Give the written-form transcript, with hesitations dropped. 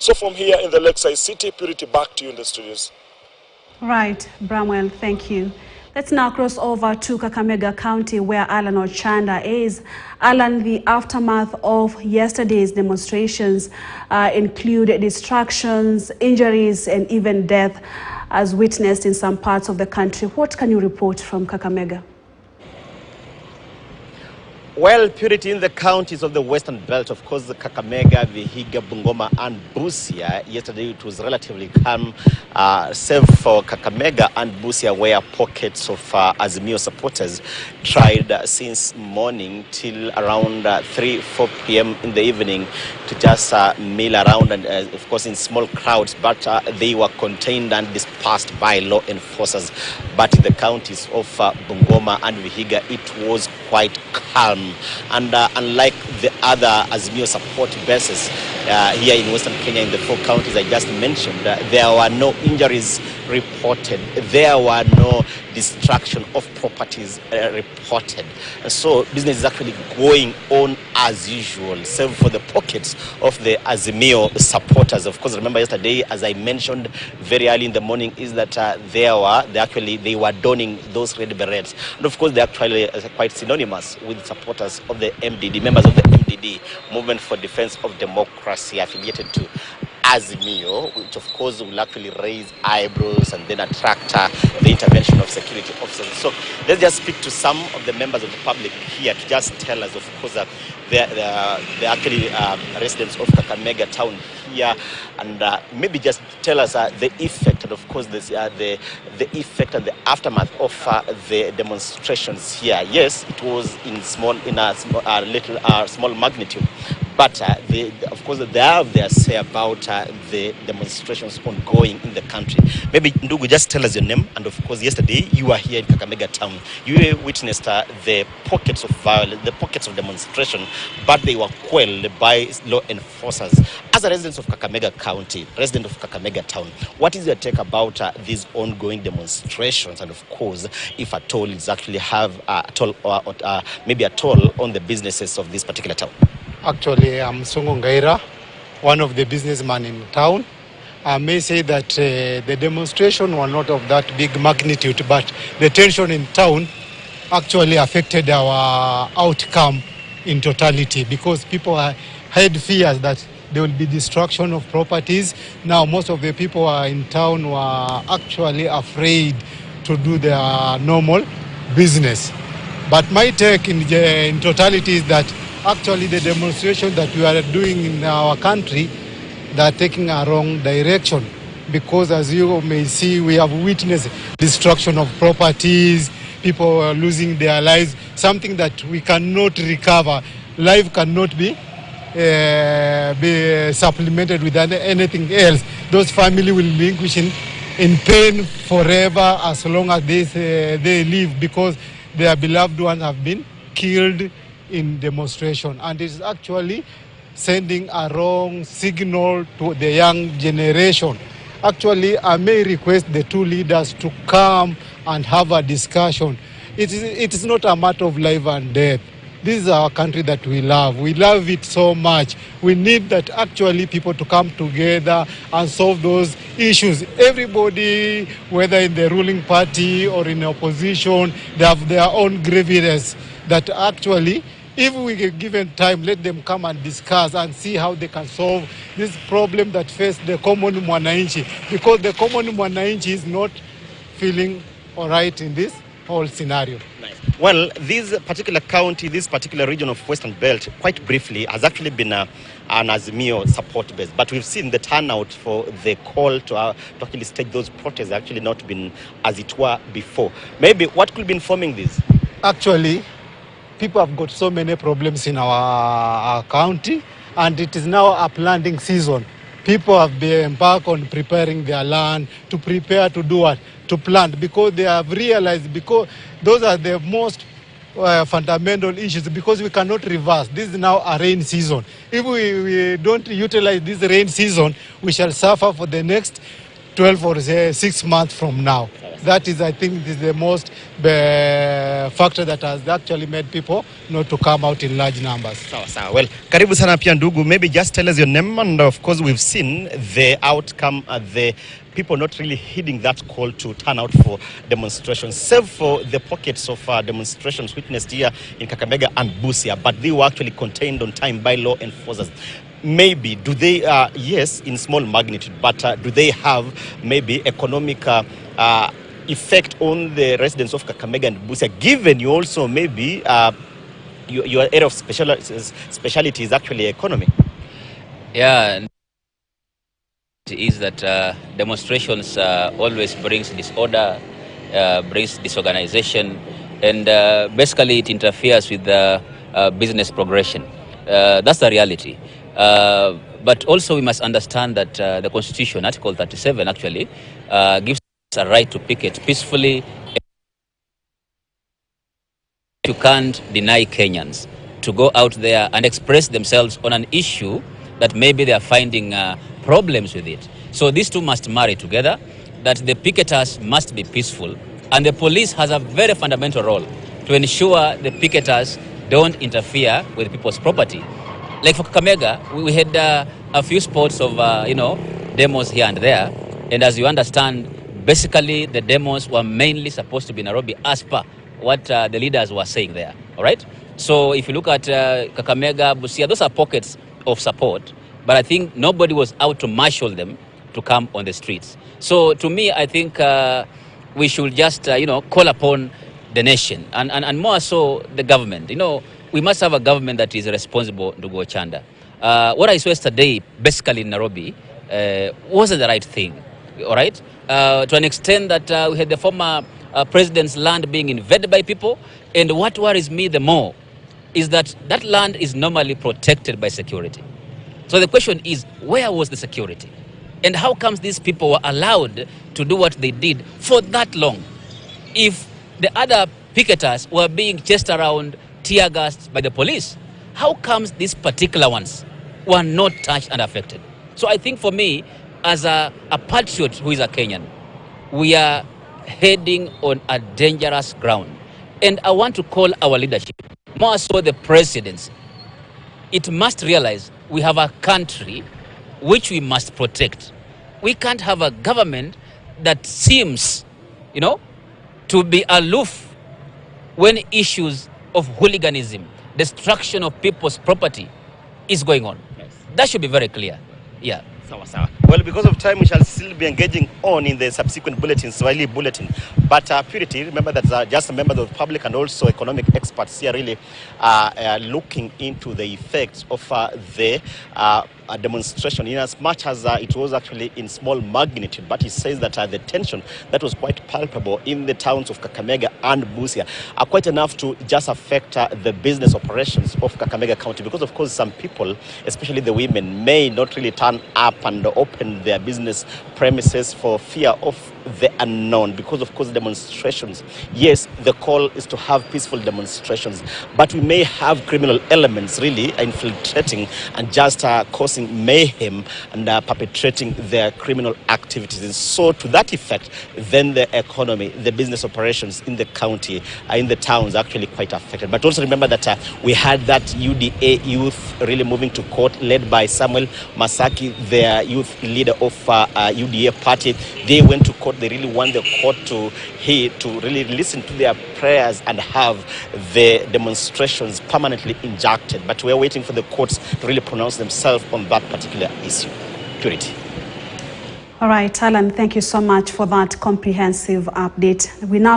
So from here in the Lakeside City, Purity, back to you in the studios. Right, Bramwell, thank you. Let's now cross over to Kakamega County, where Alan Ochanda is. Alan, the aftermath of yesterday's demonstrations include distractions, injuries, and even death, as witnessed in some parts of the country. What can you report from Kakamega? Well, Purity, in the counties of the Western Belt, of course, the Kakamega, Vihiga, Bungoma, and Busia, yesterday it was relatively calm, save for Kakamega and Busia, where pockets of Azimio supporters tried since morning till around 3-4 p.m. in the evening to just mill around, and of course in small crowds, but they were contained and dispersed by law enforcers. But in the counties of Bungoma and Vihiga, it was quite calm. And unlike the other Azimio support bases here in Western Kenya, in the 4 counties I just mentioned, there were no injuries reported. There were no destruction of properties reported. So business is actually going on as usual, save for the pockets of the Azimio supporters. Of course, remember yesterday, as I mentioned very early in the morning, is that they were donning those red berets. And of course, they actually quite synonymous with supporters of the MDD, members of the MDD, Movement for Defense of Democracy, affiliated to Azimio, which of course will actually raise eyebrows and then attract the intervention of security officers. So let's just speak to some of the members of the public here to just tell us, of course, that they're actually residents of Kakamega town here, and maybe just tell us the effect, and of course the effect and the aftermath of the demonstrations here. Yes, it was in a small magnitude. But of course, they have their say about the demonstrations ongoing in the country. Maybe, Ndugu, just tell us your name. And of course, yesterday you were here in Kakamega town. You witnessed the pockets of violence, the pockets of demonstration, but they were quelled by law enforcers. As a resident of Kakamega County, resident of Kakamega town, what is your take about these ongoing demonstrations? And of course, if at all, it's actually have maybe at all on the businesses of this particular town? Actually, I'm Sungu Ngaira, one of the businessmen in town. I may say that the demonstration were not of that big magnitude, but the tension in town actually affected our outcome in totality, because people had fears that there will be destruction of properties. Now, most of the people in town were actually afraid to do their normal business. But my take in totality is that actually the demonstration that we are doing in our country, they are taking a wrong direction, because as you may see, we have witnessed destruction of properties, people are losing their lives, something that we cannot recover. Life cannot be supplemented with anything else. Those families will be languishing in pain forever as long as they live, because their beloved ones have been killed in demonstration, and it's actually sending a wrong signal to the young generation. Actually, I may request the 2 leaders to come and have a discussion. It is not a matter of life and death. This is our country that we love. We love it so much. We need that actually people to come together and solve those issues. Everybody, whether in the ruling party or in opposition, they have their own grievances that actually, if we get given time, let them come and discuss and see how they can solve this problem that faces the common mwananchi, because the common mwananchi is not feeling all right in this whole scenario. Nice. Well, this particular county, this particular region of Western Belt, quite briefly, has actually been an Azimio support base. But we've seen the turnout for the call to actually stage those protests actually not been as it were before. Maybe what could be informing this? Actually, people have got so many problems in our county, and it is now a planting season. People have been embarked on preparing their land to prepare to do what? To plant, because they have realized, because those are the most fundamental issues, because we cannot reverse. This is now a rain season. If we don't utilize this rain season, we shall suffer for the next 12 or 6 months from now. That is, I think, is the most factor that has actually made people not to come out in large numbers. Sawa. Well, karibu sana pia ndugu. Maybe just tell us your name, and of course we've seen the outcome, the people not really heeding that call to turn out for demonstrations, save for the pockets of demonstrations witnessed here in Kakamega and Busia, but they were actually contained on time by law enforcers. Maybe, do they, yes, in small magnitude, but do they have maybe economic effect on the residents of Kakamega and Busia, given you also maybe your area of speciality is actually economy? Yeah, is that demonstrations always brings disorder, brings disorganization, and basically it interferes with the business progression. That's the reality. But also we must understand that the Constitution, Article 37 actually, gives us a right to picket peacefully. You can't deny Kenyans to go out there and express themselves on an issue that maybe they are finding problems with it. So these two must marry together, that the picketers must be peaceful, and the police has a very fundamental role to ensure the picketers don't interfere with people's property. Like for Kakamega, we had a few spots of, demos here and there, and as you understand, basically the demos were mainly supposed to be Nairobi as per what the leaders were saying there, all right? So if you look at Kakamega, Busia, those are pockets of support, but I think nobody was out to marshal them to come on the streets. So to me, I think we should just, call upon the nation and more so the government. We must have a government that is responsible to go Chanda. What I saw yesterday, basically in Nairobi, wasn't the right thing, all right? To an extent that we had the former president's land being invaded by people, and what worries me the more is that that land is normally protected by security. So the question is, where was the security? And how comes these people were allowed to do what they did for that long? If the other picketers were being chased around, tear gassed by the police, how comes these particular ones were not touched and affected? So I think for me, as a patriot who is a Kenyan, we are heading on a dangerous ground. And I want to call our leadership, more so the presidents. It must realize we have a country which we must protect. We can't have a government that seems, to be aloof when issues of hooliganism, destruction of people's property is going on. Yes. That should be very clear. Yeah. Sawa. Well, because of time, we shall still be engaging on in the subsequent bulletins, Swahili bulletin. But Purity, remember that just members of the public and also economic experts here really looking into the effects of the demonstration, in as much as it was actually in small magnitude. But he says that the tension that was quite palpable in the towns of Kakamega and Busia are quite enough to just affect the business operations of Kakamega County, because of course some people, especially the women, may not really turn up and open their business premises for fear of the unknown, because of course demonstrations, yes, the call is to have peaceful demonstrations, but we may have criminal elements really infiltrating and just causing mayhem and perpetrating their criminal activities. And so to that effect, then the economy, the business operations in the county, in the towns are actually quite affected. But also remember that we had that UDA youth really moving to court, led by Samuel Masaki, their youth leader of UDA party. They went to court. They really want the court to really listen to their prayers and have the demonstrations permanently injected. But we're waiting for the courts to really pronounce themselves on that particular issue. Purity. All right, Alan, thank you so much for that comprehensive update. We now